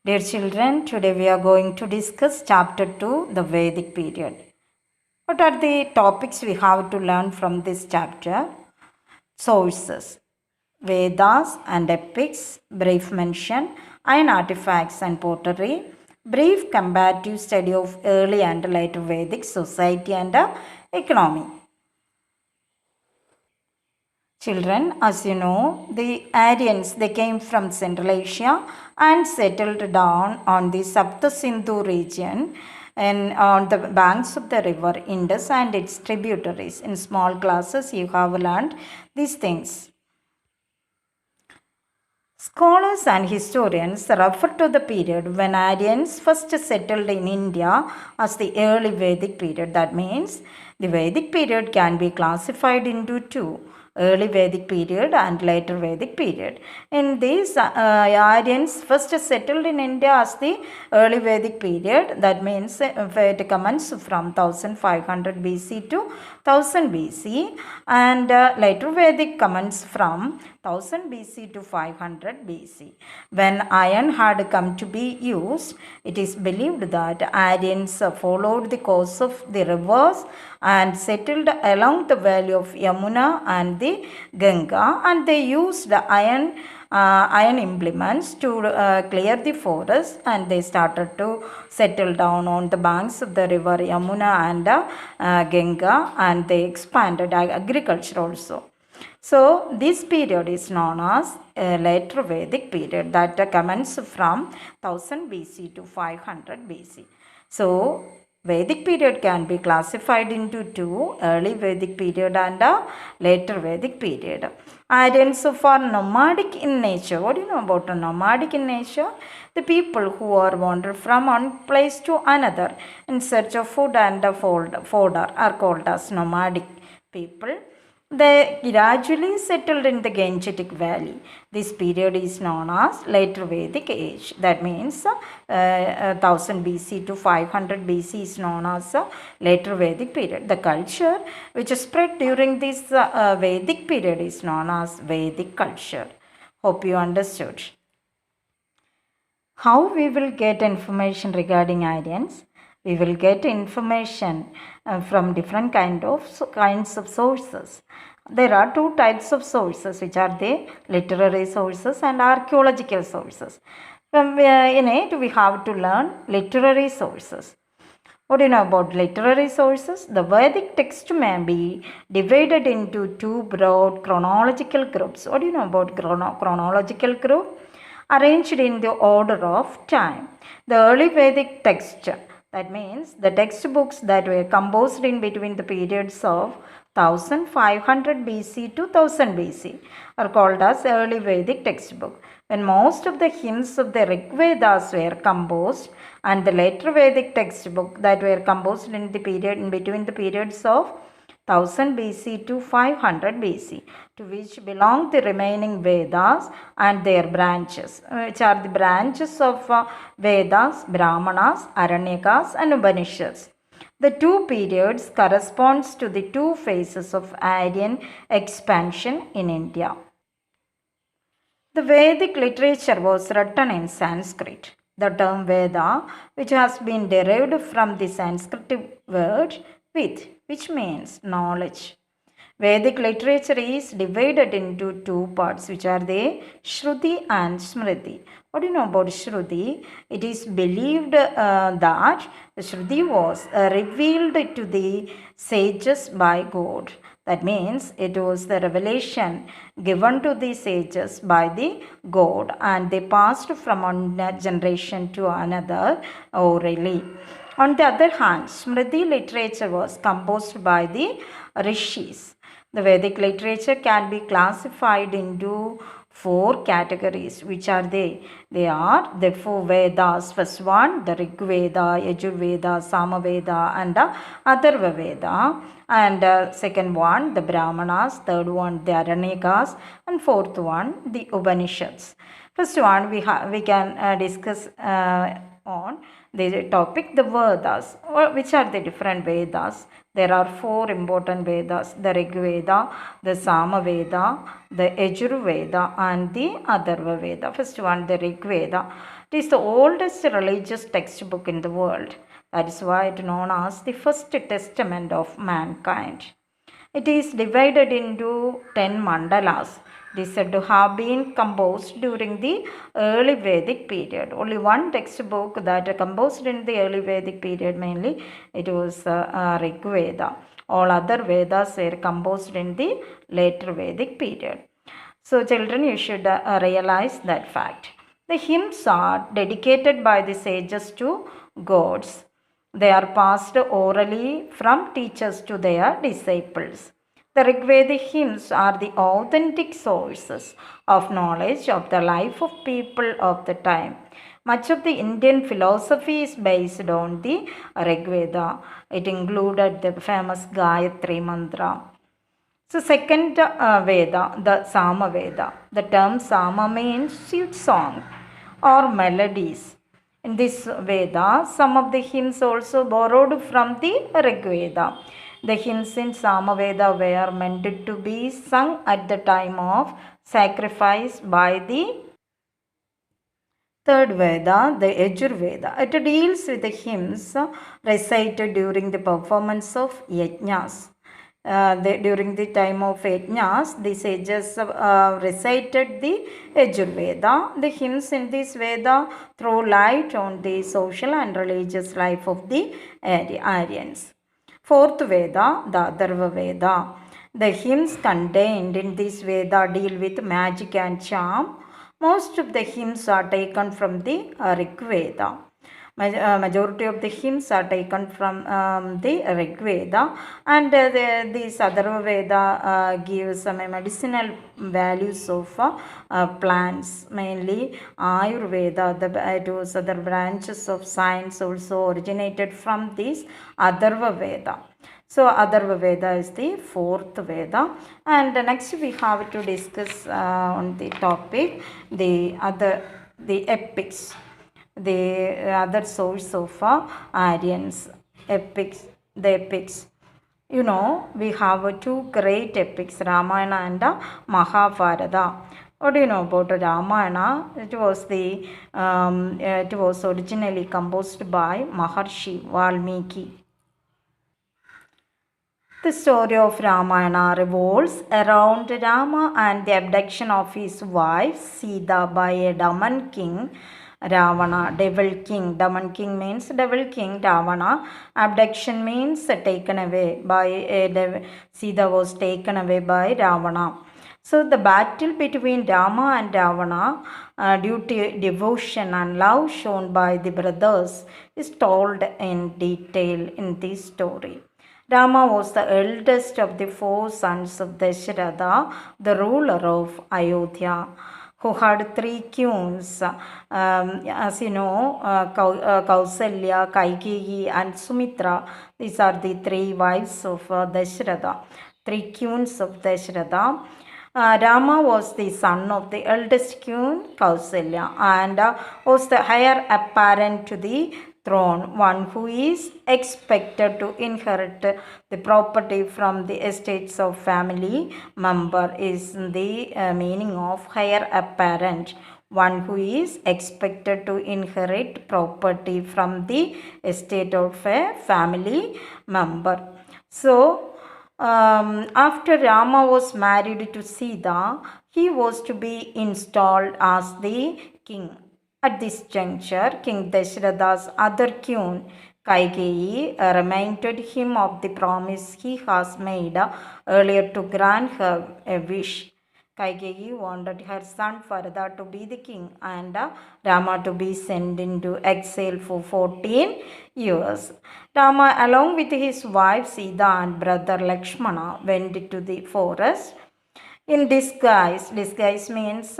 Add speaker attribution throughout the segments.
Speaker 1: Dear children, today we are going to discuss chapter 2, the Vedic period. What are the topics we have to learn from this chapter? Sources, Vedas and epics, brief mention, iron artifacts and pottery, brief comparative study of early and later Vedic society and economy. Children, as you know, the Aryans, they came from Central Asia and settled down on the Sapta Sindhu region and on the banks of the river Indus and its tributaries. In small classes, you have learned these things. Scholars and historians refer to the period when Aryans first settled in India as the early Vedic period. That means the Vedic period can be classified into two: early Vedic period and later Vedic period. In this, Aryans first settled in India as the early Vedic period. That means it commences from 1500 BC to 1000 BC, and later Vedic commences from 1000 BC to 500 BC. When iron had come to be used, it is believed that Aryans followed the course of the rivers and settled along the valley of Yamuna and the Ganga, and they used iron implements to clear the forest, and they started to settle down on the banks of the river Yamuna and Ganga, and they expanded agriculture also. So this period is known as later Vedic period that commences from 1000 BC to 500 BC. So Vedic period can be classified into two: early Vedic period and later Vedic period. Aryans are nomadic in nature. What do you know about nomadic in nature? The people who are wander from one place to another in search of food and fodder are called as nomadic people. They gradually settled in the Gangetic Valley. This period is known as later Vedic age. That means 1000 BC to 500 BC is known as later Vedic period. The culture which spread during this Vedic period is known as Vedic culture. Hope you understood. How we will get information regarding Aryans? We will get information from different kinds of sources. There are two types of sources, which are the literary sources and archaeological sources. In it, we have to learn literary sources. What do you know about literary sources? The Vedic text may be divided into two broad chronological groups. What do you know about chronological group? Arranged in the order of time. The early Vedic text, that means the textbooks that were composed in between the periods of 1500 BC to 1000 BC are called as early Vedic textbook. When most of the hymns of the Rig Vedas were composed, and the later Vedic textbook that were composed in the period in between the periods of 1000 BC to 500 BC, to which belong the remaining Vedas and their branches, which are the branches of Vedas, Brahmanas, Aranyakas and Upanishads. The two periods corresponds to the two phases of Aryan expansion in India. The Vedic literature was written in Sanskrit. The term Veda, which has been derived from the Sanskrit word Ved, which means knowledge. Vedic literature is divided into two parts, which are the Shruti and Smriti. What do you know about Shruti? It is believed that the Shruti was revealed to the sages by God. That means it was the revelation given to the sages by the God, and they passed from one generation to another orally. On the other hand, Smriti literature was composed by the rishis. The Vedic literature can be classified into four categories, which are they? They are the four Vedas. First one, the Rig Veda, Yajur Veda, Samaveda and Atharva Veda. And second one, the Brahmanas. Third one, the Aranyakas. And fourth one, the Upanishads. First one, we can discuss on the topic the Vedas. Which are the different Vedas? There are four important Vedas: the Rig Veda, the Sama Veda, the Yajur Veda, and the Atharva Veda. First one, the Rig Veda. It is the oldest religious textbook in the world. That is why it is known as the first testament of mankind. It is divided into 10 mandalas. It is said to have been composed during the early Vedic period. Only one textbook that composed in the early Vedic period, mainly it was Rig Veda. All other Vedas were composed in the later Vedic period. So children, you should realize that fact. The hymns are dedicated by the sages to gods. They are passed orally from teachers to their disciples. The Rigvedic hymns are the authentic sources of knowledge of the life of people of the time. Much of the Indian philosophy is based on the Rigveda. It included the famous Gayatri mantra. So second Veda, the Sama Veda. The term Sama means sweet song or melodies. In this Veda, some of the hymns also borrowed from the Rig Veda. The hymns in Sama Veda were meant to be sung at the time of sacrifice by the third Veda, the Yajur Veda. It deals with the hymns recited during the performance of yajnas. During the time of yajnas, the sages recited the Yajur Veda. The hymns in this Veda throw light on the social and religious life of the Aryans. Fourth Veda, the Atharva Veda. The hymns contained in this Veda deal with magic and charm. Most of the hymns are taken from the Rig Veda. Majority of the hymns are taken from the Rig Veda, and this Atharva Veda gives some medicinal values of plants, mainly Ayurveda. It was other branches of science also originated from this Atharva Veda. So Atharva Veda is the fourth Veda, and next we have to discuss on the topic the epics. The other source of Aryans, epics, the epics. You know, we have two great epics, Ramayana and Mahafarada. What do you know about Ramayana? It was originally composed by Maharshi Valmiki. The story of Ramayana revolves around Rama and the abduction of his wife Sita by a demon king, Ravana. Devil king. Demon king means devil king, Ravana. Abduction means taken away by a devil. Sita was taken away by Ravana. So the battle between Rama and Ravana, due to devotion and love shown by the brothers, is told in detail in this story. Rama was the eldest of the four sons of Dasharatha, the ruler of Ayodhya, who had three queens. As you know, Kausalya, Kaikeyi, and Sumitra. These are the three wives of Dasharatha, three queens of Dasharatha. Rama was the son of the eldest queen, Kausalya, and was the heir apparent to the throne, one who is expected to inherit the property from the estates of family member is the meaning of heir apparent. One who is expected to inherit property from the estate of a family member. So, after Rama was married to Sita, he was to be installed as the king. At this juncture, King Dasharatha's other queen, Kaikeyi, reminded him of the promise he has made earlier to grant her a wish. Kaikeyi wanted her son Farada to be the king and Rama to be sent into exile for 14 years. Rama, along with his wife Sita and brother Lakshmana, went to the forest in disguise. Disguise means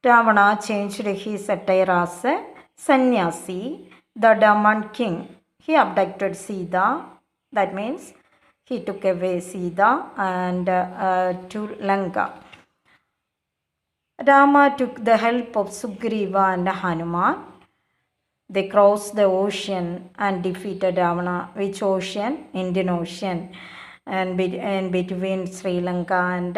Speaker 1: Ravana changed his attire as a sannyasi, the demon king. He abducted Sita. That means he took away Sita and to Lanka. Rama took the help of Sugriva and Hanuman. They crossed the ocean and defeated Ravana. Which ocean? Indian Ocean, and between Sri Lanka and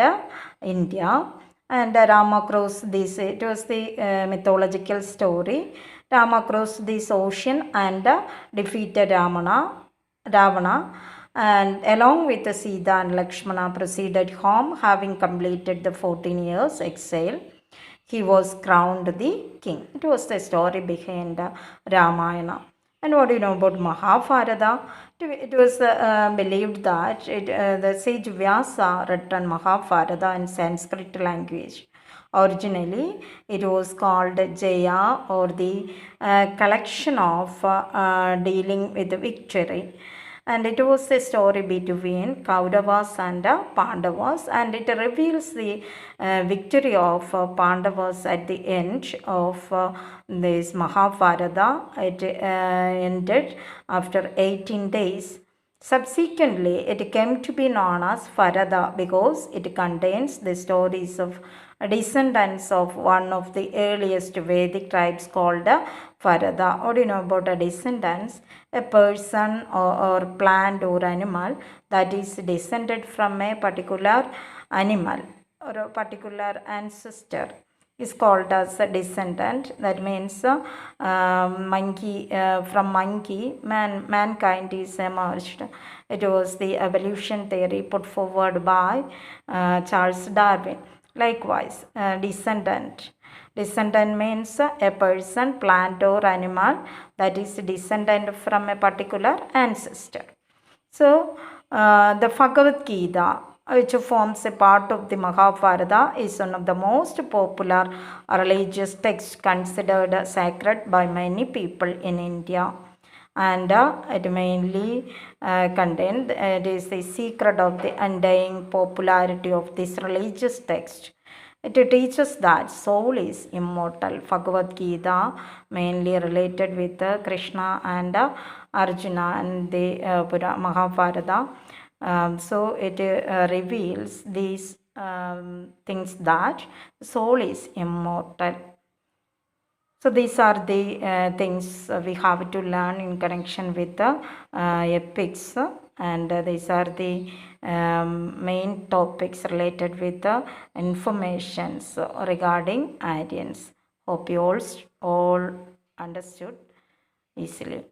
Speaker 1: India. And Rama crossed this. It was the mythological story. Rama crossed this ocean and defeated Ravana, and along with Sita and Lakshmana proceeded home, having completed the 14 years exile. He was crowned the king. It was the story behind Ramayana. And what do you know about Mahafarada? It was believed that the sage Vyasa written Mahafarada in Sanskrit language. Originally, it was called Jaya, or the collection of dealing with victory. And it was a story between Kauravas and Pandavas, and it reveals the victory of Pandavas at the end of this Mahafarada. It ended after 18 days. Subsequently, it came to be known as Farada because it contains the stories of descendants of one of the earliest Vedic tribes called Farada. What do you know about a descendants? A person or plant or animal that is descended from a particular animal or a particular ancestor is called as a descendant. That means monkey, from monkey, mankind is emerged. It was the evolution theory put forward by Charles Darwin. Likewise, descendant. Descendant means a person, plant or animal that is descendant from a particular ancestor. So, the Bhagavad Gita, which forms a part of the Mahafarada, is one of the most popular religious texts considered sacred by many people in India. And it mainly contains, it is the secret of the undying popularity of this religious text. It teaches that soul is immortal. Bhagavad Gita mainly related with Krishna and Arjuna and the Mahafarada. So it reveals these things that soul is immortal. So these are the things we have to learn in connection with the epics, and these are the main topics related with the informations regarding Aryans. Hope you all understood easily.